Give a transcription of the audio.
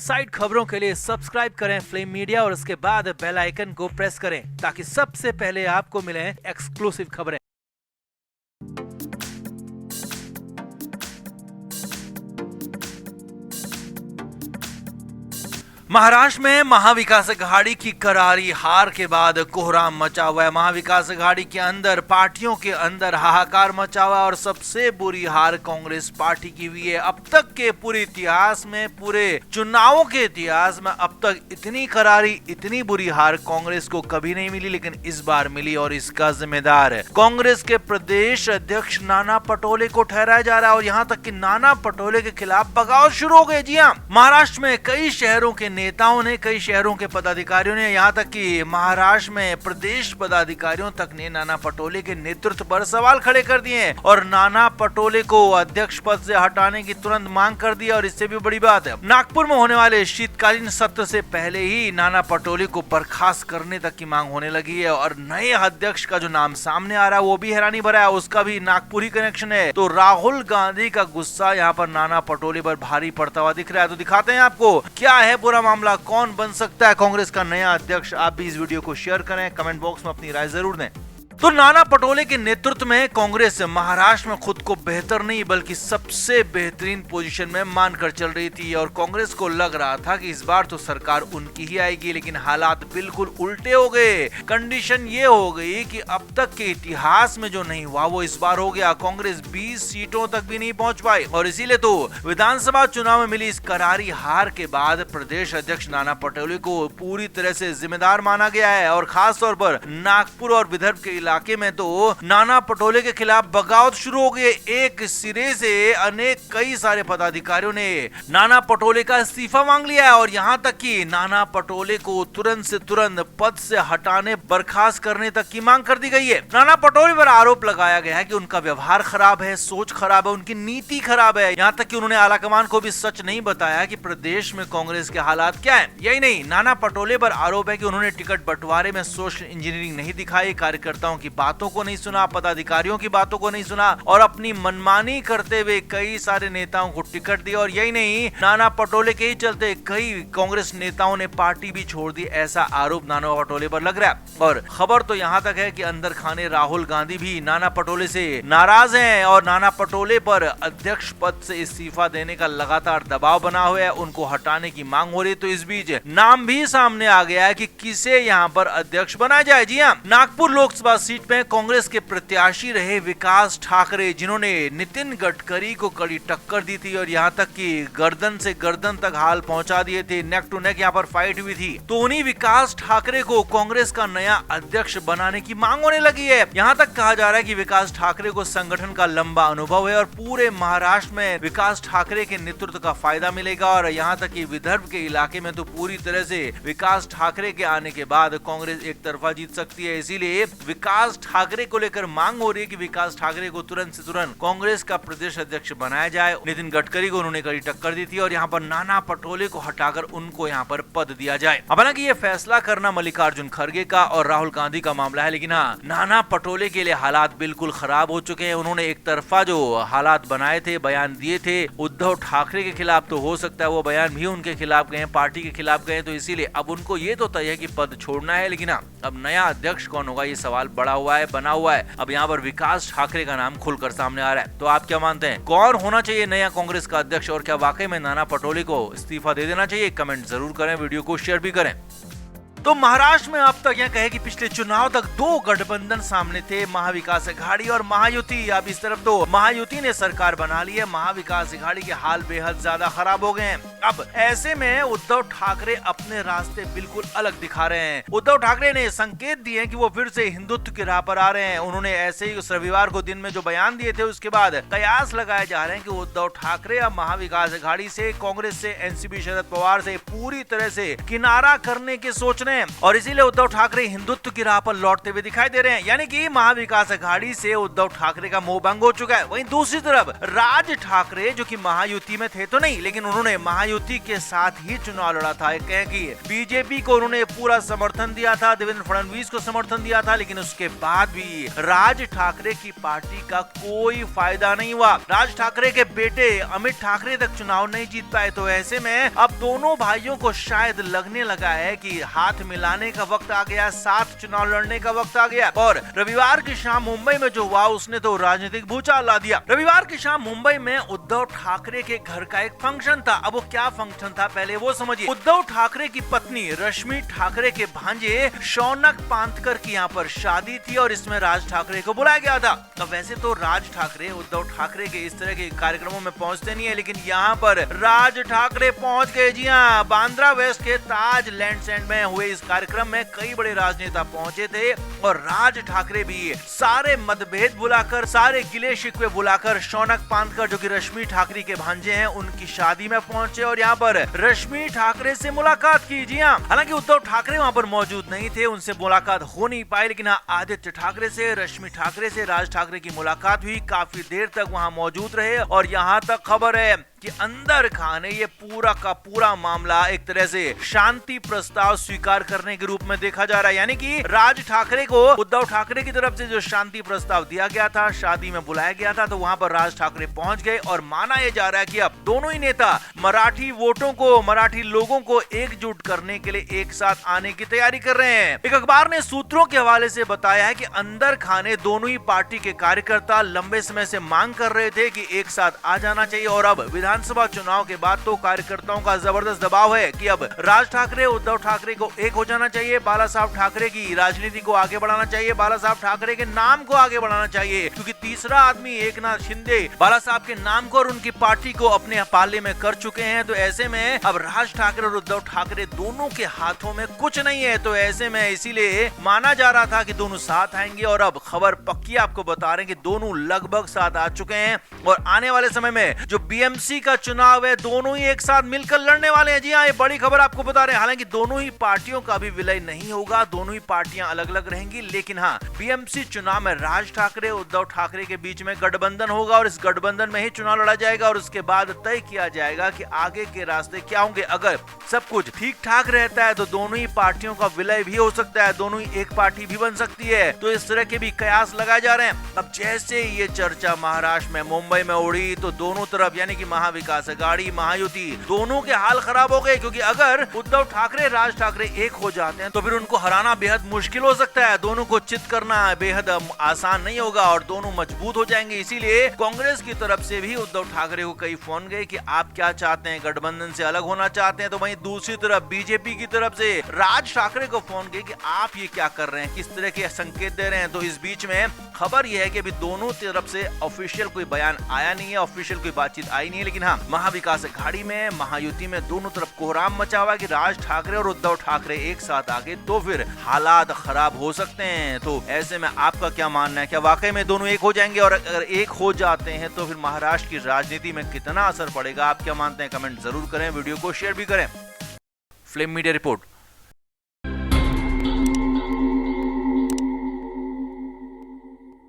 Side खबरों के लिए सब्सक्राइब करें फ्लेम मीडिया और उसके बाद बेल आइकन को प्रेस करें ताकि सबसे पहले आपको मिले एक्सक्लूसिव खबरें। महाराष्ट्र में महाविकास अघाड़ी की करारी हार के बाद कोहराम मचा हुआ है। महाविकास अघाड़ी के अंदर पार्टियों के अंदर हाहाकार मचा हुआ है और सबसे बुरी हार कांग्रेस पार्टी की हुई है। अब तक के पूरे इतिहास में, पूरे चुनावों के इतिहास में अब तक इतनी करारी, इतनी बुरी हार कांग्रेस को कभी नहीं मिली, लेकिन इस बार मिली और इसका जिम्मेदार है कांग्रेस के प्रदेश अध्यक्ष नाना पटोले को ठहराया जा रहा है। और यहाँ तक कि नाना पटोले के खिलाफ बगावत शुरू हो गई। जी हाँ, महाराष्ट्र में कई शहरों के नेताओं ने, कई शहरों के पदाधिकारियों ने, यहाँ तक कि महाराष्ट्र में प्रदेश पदाधिकारियों तक ने नाना पटोले के नेतृत्व पर सवाल खड़े कर दिए हैं और नाना पटोले को अध्यक्ष पद से हटाने की तुरंत मांग कर दी। और इससे भी बड़ी बात है, नागपुर में होने वाले शीतकालीन सत्र से पहले ही नाना पटोले को बर्खास्त करने तक की मांग होने लगी है। और नए अध्यक्ष का जो नाम सामने आ रहा है वो भी हैरानी भरा है, उसका भी नागपुर ही कनेक्शन है। तो राहुल गांधी का गुस्सा यहाँ पर नाना पटोले पर भारी पड़ता हुआ दिख रहा है। तो दिखाते हैं आपको क्या है पूरा मामला, कौन बन सकता है कांग्रेस का नया अध्यक्ष। आप भी इस वीडियो को शेयर करें, कमेंट बॉक्स में अपनी राय जरूर दें। तो नाना पटोले के नेतृत्व में कांग्रेस महाराष्ट्र में खुद को बेहतर नहीं बल्कि सबसे बेहतरीन पोजीशन में मानकर चल रही थी और कांग्रेस को लग रहा था कि इस बार तो सरकार उनकी ही आएगी, लेकिन हालात बिल्कुल उल्टे हो गए। कंडीशन ये हो गई कि अब तक के इतिहास में जो नहीं हुआ वो इस बार हो गया। कांग्रेस 20 सीटों तक भी नहीं पहुंच पाई और इसीलिए तो विधानसभा चुनाव में मिली इस करारी हार के बाद प्रदेश अध्यक्ष नाना पटोले को पूरी तरह से जिम्मेदार माना गया है। और खास तौर पर नागपुर और विदर्भ के इलाके में तो नाना पटोले के खिलाफ बगावत शुरू हो गई। एक सिरे से अनेक कई सारे पदाधिकारियों ने नाना पटोले का इस्तीफा मांग लिया है और यहाँ तक कि नाना पटोले को तुरंत से तुरंत पद से हटाने, बर्खास्त करने तक की मांग कर दी गई है। नाना पटोले पर आरोप लगाया गया है कि उनका व्यवहार खराब है, सोच खराब है, उनकी नीति खराब है। यहाँ तक कि उन्होंने आलाकमान को भी सच नहीं बताया कि प्रदेश में कांग्रेस के हालात क्या है। यही नहीं, नाना पटोले पर आरोप है कि उन्होंने टिकट बंटवारे में सोशल इंजीनियरिंग नहीं दिखाई, कार्यकर्ताओं की बातों को नहीं सुना, पदाधिकारियों की बातों को नहीं सुना और अपनी मनमानी करते हुए कई सारे नेताओं को टिकट दिया। और यही नहीं, नाना पटोले के ही चलते कई कांग्रेस नेताओं ने पार्टी भी छोड़ दी, ऐसा आरोप नाना पटोले पर लग रहा है। और खबर तो यहाँ तक है कि अंदर खाने राहुल गांधी भी नाना पटोले से नाराज हैं और नाना पटोले पर अध्यक्ष पद से इस्तीफा देने का लगातार दबाव बना हुआ है, उनको हटाने की मांग हो रही है। तो इस बीच नाम भी सामने आ गया है कि किसे यहाँ पर अध्यक्ष बनाया जाए। जी हाँ, नागपुर लोकसभा सीट में कांग्रेस के प्रत्याशी रहे विकास ठाकरे, जिन्होंने नितिन गडकरी को कड़ी टक्कर दी थी और यहाँ तक कि गर्दन से गर्दन तक हाल पहुंचा दिए थे, नेक टू नेक यहाँ पर फाइट हुई थी। तो उन्हीं विकास ठाकरे को कांग्रेस का नया अध्यक्ष बनाने की मांग होने लगी है। यहाँ तक कहा जा रहा है कि विकास ठाकरे को संगठन का लंबा अनुभव है और पूरे महाराष्ट्र में विकास ठाकरे के नेतृत्व का फायदा मिलेगा। और यहाँ तक कि विदर्भ के इलाके में तो पूरी तरह से विकास ठाकरे के आने के बाद कांग्रेस एक तरफा जीत सकती है। इसीलिए विकास ठाकरे को लेकर मांग हो रही है कि विकास ठाकरे को तुरंत से तुरंत कांग्रेस का प्रदेश अध्यक्ष बनाया जाए। नितिन गडकरी को उन्होंने कड़ी टक्कर दी थी और यहाँ पर नाना पटोले को हटाकर उनको यहाँ पर पद दिया जाए। हालांकि ये फैसला करना मल्लिकार्जुन खड़गे का और राहुल गांधी का मामला है, लेकिन हाँ, नाना पटोले के लिए हालात बिल्कुल खराब हो चुके हैं। उन्होंने एक तरफा जो हालात बनाए थे, बयान दिए थे उद्धव ठाकरे के खिलाफ, तो हो सकता है वो बयान भी उनके खिलाफ गए, पार्टी के खिलाफ गए। तो इसीलिए अब उनको ये तो तय है कि पद छोड़ना है, लेकिन हाँ, अब नया अध्यक्ष कौन होगा ये सवाल बड़ा हुआ है, बना हुआ है। अब यहाँ पर विकास ठाकरे का नाम खुलकर सामने आ रहा है। तो आप क्या मानते हैं, कौन होना चाहिए नया कांग्रेस का अध्यक्ष और क्या वाकई में नाना पटोले को इस्तीफा दे देना चाहिए? कमेंट जरूर करें, वीडियो को शेयर भी करें। तो महाराष्ट्र में अब तक यह कहे कि पिछले चुनाव तक दो गठबंधन सामने थे, महाविकास अघाड़ी और महायुति। अब इस तरफ तो महायुति ने सरकार बना ली है, महाविकास अघाड़ी के हाल बेहद ज्यादा खराब हो गए हैं। अब ऐसे में उद्धव ठाकरे अपने रास्ते बिल्कुल अलग दिखा रहे हैं। उद्धव ठाकरे ने संकेत दिए कि वो फिर से हिंदुत्व की राह पर आ रहे हैं। उन्होंने ऐसे ही उस रविवार को दिन में जो बयान दिए थे उसके बाद कयास लगाए जा रहे हैं कि उद्धव ठाकरे अब महाविकास अघाड़ी से, कांग्रेस से, एनसीपी शरद पवार से पूरी तरह से किनारा करने के सोच रहे हैं और इसीलिए उद्धव ठाकरे हिंदुत्व की राह पर लौटते हुए दिखाई दे रहे हैं। यानी कि महाविकास अघाड़ी से उद्धव ठाकरे का मोह भंग हो चुका है। वहीं दूसरी तरफ राज ठाकरे जो कि महायुति में थे तो नहीं, लेकिन उन्होंने महायुति के साथ ही चुनाव लड़ा था। कहें कि बीजेपी को उन्होंने पूरा समर्थन दिया था, देवेंद्र फडणवीस को समर्थन दिया था, लेकिन उसके बाद भी राज ठाकरे की पार्टी का कोई फायदा नहीं हुआ। राज ठाकरे के बेटे अमित ठाकरे तक चुनाव नहीं जीत पाए। तो ऐसे में अब दोनों भाइयों को शायद लगने लगा है कि हाथ मिलाने का वक्त आ गया, साथ चुनाव लड़ने का वक्त आ गया। और रविवार की शाम मुंबई में जो हुआ उसने तो राजनीतिक भूचाल ला दिया। रविवार की शाम मुंबई में उद्धव ठाकरे के घर का एक फंक्शन था। अब वो क्या फंक्शन था पहले वो समझिए। उद्धव ठाकरे की पत्नी रश्मि ठाकरे के भांजे शौनक पांथकर की यहाँ पर शादी थी और इसमें राज ठाकरे को बुलाया गया था। तो वैसे तो राज ठाकरे उद्धव ठाकरे के इस तरह के कार्यक्रमों में पहुंचते नहीं है, लेकिन यहाँ पर राज ठाकरे पहुंच गए। जी हाँ, बांद्रा वेस्ट के ताज लैंडसेंड में हुए इस कार्यक्रम में कई बड़े राजनेता पहुंचे थे और राज ठाकरे भी सारे मतभेद बुलाकर, सारे गिले शिकवे बुलाकर शौनक पांथकर जो कि रश्मि ठाकरे के भांजे हैं उनकी शादी में पहुंचे और यहाँ पर रश्मि ठाकरे से मुलाकात की। जी हाँ, हालांकि उद्धव ठाकरे वहाँ पर मौजूद नहीं थे, उनसे मुलाकात हो नहीं पाई, लेकिन हाँ आदित्य ठाकरे से, रश्मि ठाकरे से राज ठाकरे की मुलाकात हुई। काफी देर तक वहाँ मौजूद रहे और यहाँ तक खबर है कि अंदर खाने ये पूरा का पूरा मामला एक तरह से शांति प्रस्ताव स्वीकार करने के रूप में देखा जा रहा है। यानी कि राज ठाकरे को उद्धव ठाकरे की तरफ से जो शांति प्रस्ताव दिया गया था, शादी में बुलाया गया था, तो वहां पर राज ठाकरे पहुंच गए और माना यह जा रहा है कि अब दोनों ही नेता मराठी वोटों को, मराठी लोगों को एकजुट करने के लिए एक साथ आने की तैयारी कर रहे हैं। एक अखबार ने सूत्रों के हवाले से बताया है कि अंदर खाने दोनों ही पार्टी के कार्यकर्ता लंबे समय से मांग कर रहे थे कि एक साथ आ जाना चाहिए और अब विधानसभा चुनाव के बाद तो कार्यकर्ताओं का जबरदस्त दबाव है कि अब राज ठाकरे उद्धव ठाकरे को एक हो जाना चाहिए, बाला साहब ठाकरे की राजनीति को आगे बढ़ाना चाहिए, बाला साहब ठाकरे के नाम को आगे बढ़ाना चाहिए, क्योंकि तीसरा आदमी एकनाथ शिंदे बाला साहब के नाम को और उनकी पार्टी को अपने पाले में कर चुके हैं। तो ऐसे में अब राज ठाकरे और उद्धव ठाकरे दोनों के हाथों में कुछ नहीं है। तो ऐसे में इसीलिए माना जा रहा था कि दोनों साथ आएंगे और अब खबर पक्की आपको बता रहे हैं कि दोनों लगभग साथ आ चुके हैं और आने वाले समय में जो बीएमसी का चुनाव है दोनों ही एक साथ मिलकर लड़ने वाले हैं। जी हाँ, ये बड़ी खबर आपको बता रहे हैं। हालांकि दोनों ही पार्टियों का भी विलय नहीं होगा, दोनों ही पार्टियां अलग अलग रहेंगी, लेकिन हाँ बीएमसी चुनाव में राज ठाकरे उद्धव ठाकरे के बीच में गठबंधन होगा और इस गठबंधन में ही चुनाव लड़ा जाएगा और उसके बाद तय किया जाएगा कि आगे के रास्ते क्या होंगे। अगर सब कुछ ठीक ठाक रहता है तो दोनों ही पार्टियों का विलय भी हो सकता है, दोनों ही एक पार्टी भी बन सकती है। तो इस तरह के भी कयास लगाए जा रहे हैं। अब जैसे ये चर्चा महाराष्ट्र में मुंबई में उड़ी तो दोनों तरफ यानी कि महाविकास अघाड़ी महायुति दोनों के हाल खराब हो गए, क्योंकि अगर उद्धव ठाकरे राज ठाकरे एक हो जाते हैं तो फिर उनको हराना बेहद मुश्किल हो सकता है, दोनों को चित करना बेहद आसान नहीं होगा और दोनों मजबूत हो जाएंगे। इसीलिए कांग्रेस की तरफ से भी उद्धव ठाकरे को कई फोन गए कि आप क्या चाहते हैं, गठबंधन से अलग होना चाहते हैं। तो वहीं दूसरी तरफ बीजेपी की तरफ से राज ठाकरे को फोन गए कि आप ये क्या कर रहे हैं, किस तरह के संकेत दे रहे हैं। तो इस बीच में खबर यह है कि अभी दोनों तरफ से ऑफिशियल कोई बयान आया नहीं है, ऑफिशियल कोई बातचीत आई नहीं है, लेकिन हाँ महाविकास अघाड़ी में महायुति में दोनों तरफ कोहराम मचा हुआ है कि राज ठाकरे और उद्धव ठाकरे एक साथ आगे तो फिर हालात खराब हो सकते हैं। तो ऐसे में आपका क्या मानना है, क्या वाकई में दोनों एक हो जाएंगे और अगर एक हो जाते हैं तो फिर महाराष्ट्र की राजनीति में कितना असर पड़ेगा, आप क्या मानते हैं कमेंट जरूर करें, वीडियो को शेयर भी करें। Flame media report.